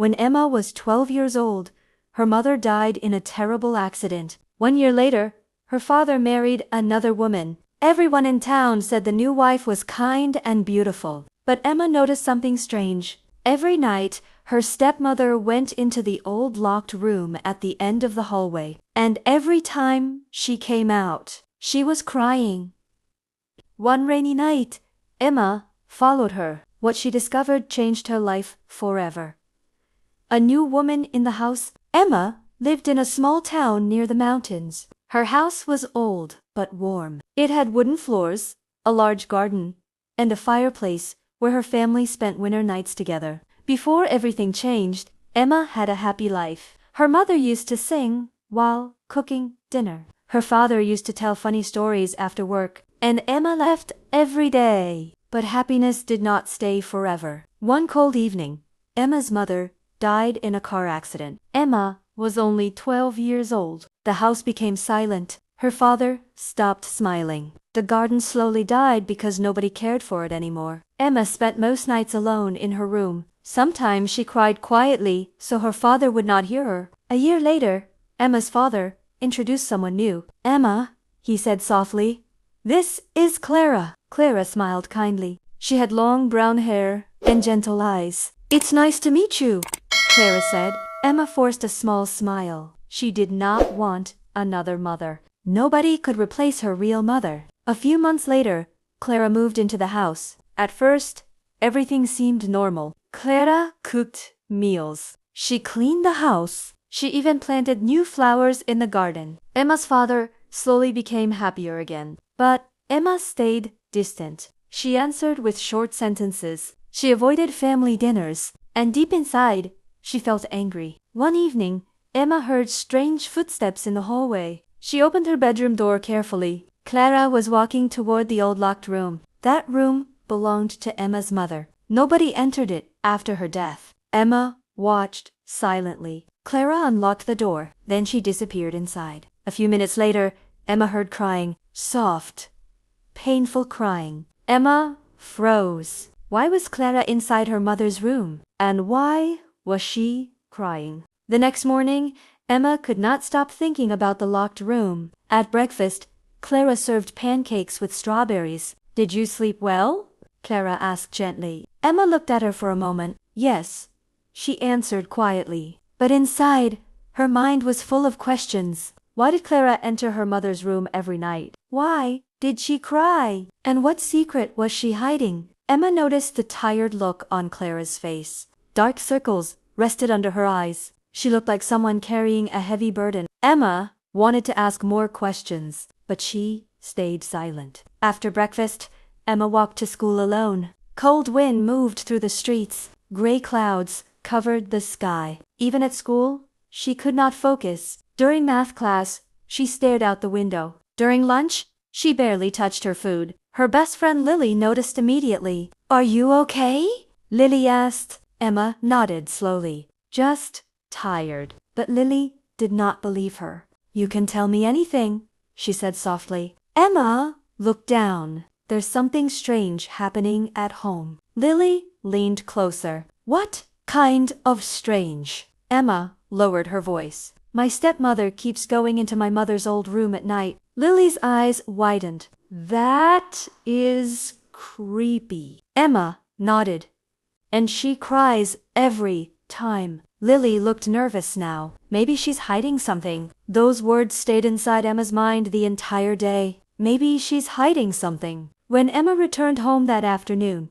When Emma was 12 years old, her mother died in a terrible accident. 1 year later, her father married another woman. Everyone in town said the new wife was kind and beautiful. But Emma noticed something strange. Every night, her stepmother went into the old locked room at the end of the hallway. And every time she came out, she was crying. One rainy night, Emma followed her. What she discovered changed her life forever. A new woman in the house. Emma lived in a small town near the mountains. Her house was old but warm. It had wooden floors, a large garden, and a fireplace where her family spent winter nights together. Before everything changed, Emma had a happy life. Her mother used to sing while cooking dinner. Her father used to tell funny stories after work, and Emma laughed every day. But happiness did not stay forever. One cold evening, Emma's mother died in a car accident. Emma was only 12 years old. The house became silent. Her father stopped smiling. The garden slowly died because nobody cared for it anymore. Emma spent most nights alone in her room. Sometimes she cried quietly so her father would not hear her. A year later, Emma's father introduced someone new. "Emma," he said softly, "this is Clara." Clara smiled kindly. She had long brown hair and gentle eyes. "It's nice to meet you," Clara said. Emma forced a small smile. She did not want another mother. Nobody could replace her real mother. A few months later, Clara moved into the house. At first, everything seemed normal. Clara cooked meals. She cleaned the house. She even planted new flowers in the garden. Emma's father slowly became happier again. But Emma stayed distant. She answered with short sentences. She avoided family dinners, and deep inside, she felt angry. One evening, Emma heard strange footsteps in the hallway. She opened her bedroom door carefully. Clara was walking toward the old locked room. That room belonged to Emma's mother. Nobody entered it after her death. Emma watched silently. Clara unlocked the door. Then she disappeared inside. A few minutes later, Emma heard crying. Soft, painful crying. Emma froze. Why was Clara inside her mother's room? And why was she crying? The next morning, Emma could not stop thinking about the locked room. At breakfast, Clara served pancakes with strawberries. "Did you sleep well?" Clara asked gently. Emma looked at her for a moment. "Yes," she answered quietly. But inside, her mind was full of questions. Why did Clara enter her mother's room every night? Why did she cry? And what secret was she hiding? Emma noticed the tired look on Clara's face. Dark circles rested under her eyes. She looked like someone carrying a heavy burden. Emma wanted to ask more questions, but she stayed silent. After breakfast, Emma walked to school alone. Cold wind moved through the streets. Gray clouds covered the sky. Even at school, she could not focus. During math class, she stared out the window. During lunch, she barely touched her food. Her best friend Lily noticed immediately. "Are you okay?" Lily asked. Emma nodded slowly. "Just tired." But Lily did not believe her. "You can tell me anything," she said softly. Emma looked down. "There's something strange happening at home." Lily leaned closer. "What kind of strange?" Emma lowered her voice. "My stepmother keeps going into my mother's old room at night." Lily's eyes widened. "That is creepy." Emma nodded. "And she cries every time." Lily looked nervous now. Maybe she's hiding something. Those words stayed inside Emma's mind the entire day. Maybe she's hiding something. When Emma returned home that afternoon,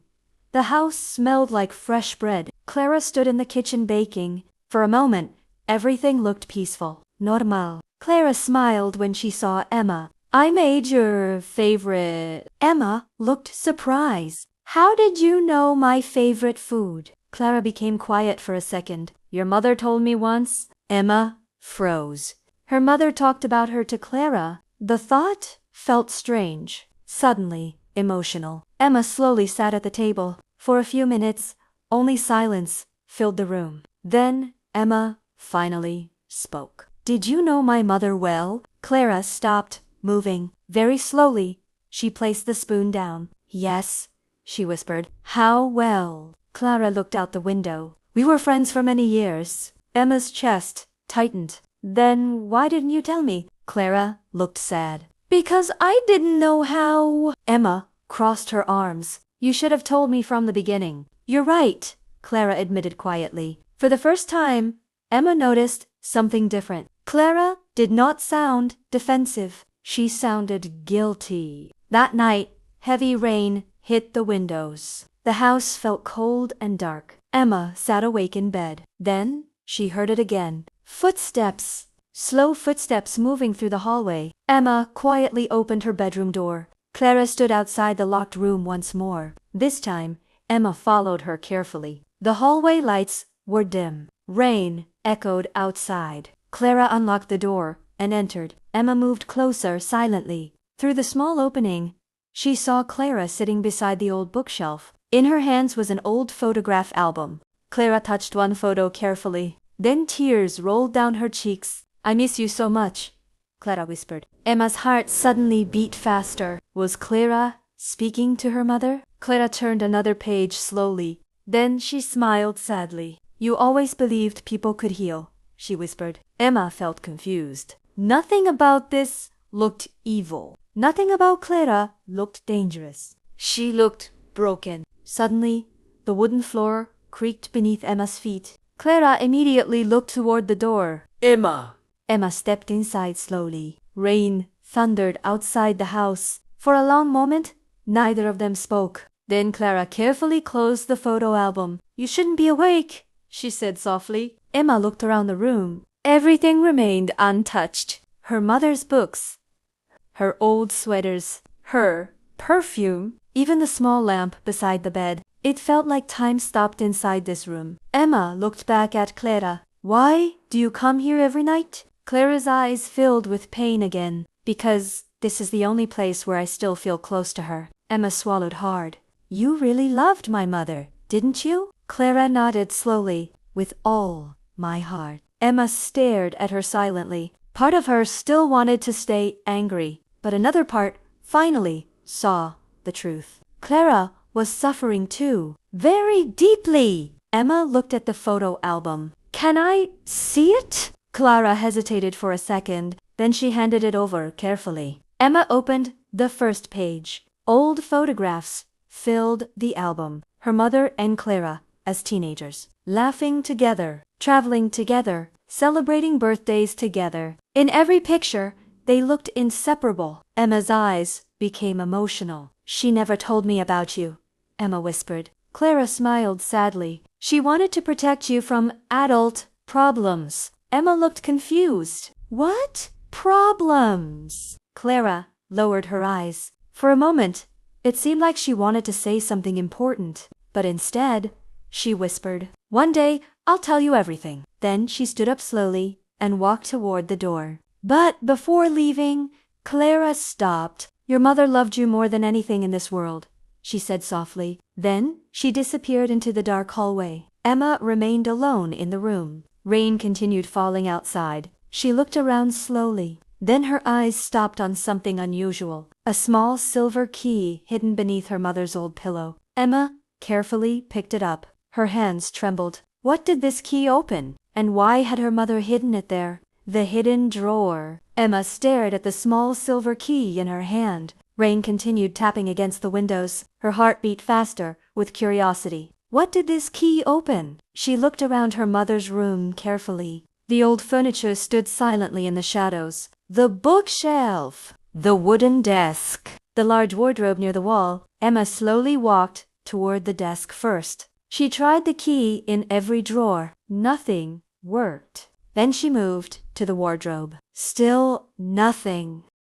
the house smelled like fresh bread. Clara stood in the kitchen baking. For a moment, everything looked peaceful. Normal. Clara smiled when she saw Emma. "I made your favorite." Emma looked surprised. "How did you know my favorite food?" Clara became quiet for a second. "Your mother told me once." Emma froze. Her mother talked about her to Clara. The thought felt strange, suddenly emotional. Emma slowly sat at the table. For a few minutes, only silence filled the room. Then Emma finally spoke. "Did you know my mother well?" Clara stopped moving. Very slowly, she placed the spoon down. "Yes," she whispered. "How well?" Clara looked out the window. We were friends for many years. Emma's chest tightened. Then why didn't you tell me? Clara looked sad. Because I didn't know how. Emma crossed her arms. You should have told me from the beginning. You're right, Clara admitted quietly. For the first time, Emma noticed something different. Clara did not sound defensive. She sounded guilty. That night, heavy rain hit the windows. The house felt cold and dark. Emma sat awake in bed. Then she heard it again. Footsteps. Slow footsteps moving through the hallway. Emma quietly opened her bedroom door. Clara stood outside the locked room once more. This time, Emma followed her carefully. The hallway lights were dim. Rain echoed outside. Clara unlocked the door and entered. Emma moved closer silently. Through the small opening, she saw Clara sitting beside the old bookshelf. In her hands was an old photograph album. Clara touched one photo carefully. Then tears rolled down her cheeks. I miss you so much, Clara whispered. Emma's heart suddenly beat faster. Was Clara speaking to her mother? Clara turned another page slowly. Then she smiled sadly. You always believed people could heal, she whispered. Emma felt confused. Nothing about this looked evil. Nothing about Clara looked dangerous. She looked broken. Suddenly, the wooden floor creaked beneath Emma's feet. Clara immediately looked toward the door. Emma! Emma stepped inside slowly. Rain thundered outside the house. For a long moment, neither of them spoke. Then Clara carefully closed the photo album. You shouldn't be awake, she said softly. Emma looked around the room. Everything remained untouched. Her mother's books, her old sweaters, her perfume, even the small lamp beside the bed. It felt like time stopped inside this room. Emma looked back at Clara. Why do you come here every night? Clara's eyes filled with pain again. Because this is the only place where I still feel close to her. Emma swallowed hard. You really loved my mother, didn't you? Clara nodded slowly. With all my heart. Emma stared at her silently. Part of her still wanted to stay angry, but another part finally saw the truth. Clara was suffering too. Very deeply. Emma looked at the photo album. Can I see it? Clara hesitated for a second, then she handed it over carefully. Emma opened the first page. Old photographs filled the album. Her mother and Clara as teenagers, laughing together, traveling together, celebrating birthdays together. In every picture, they looked inseparable. Emma's eyes became emotional. She never told me about you, Emma whispered. Clara smiled sadly. She wanted to protect you from adult problems. Emma looked confused. What problems? Clara lowered her eyes. For a moment, it seemed like she wanted to say something important, but instead, she whispered, One day, I'll tell you everything. Then she stood up slowly and walked toward the door. But before leaving, Clara stopped. Your mother loved you more than anything in this world, she said softly. Then she disappeared into the dark hallway. Emma remained alone in the room. Rain continued falling outside. She looked around slowly. Then her eyes stopped on something unusual. A small silver key hidden beneath her mother's old pillow. Emma carefully picked it up. Her hands trembled. What did this key open? And why had her mother hidden it there? The hidden drawer. Emma stared at the small silver key in her hand. Rain continued tapping against the windows. Her heart beat faster with curiosity. What did this key open? She looked around her mother's room carefully. The old furniture stood silently in the shadows. The bookshelf. The wooden desk. The large wardrobe near the wall. Emma slowly walked toward the desk first. She tried the key in every drawer. Nothing worked. Then she moved to the wardrobe. Still nothing.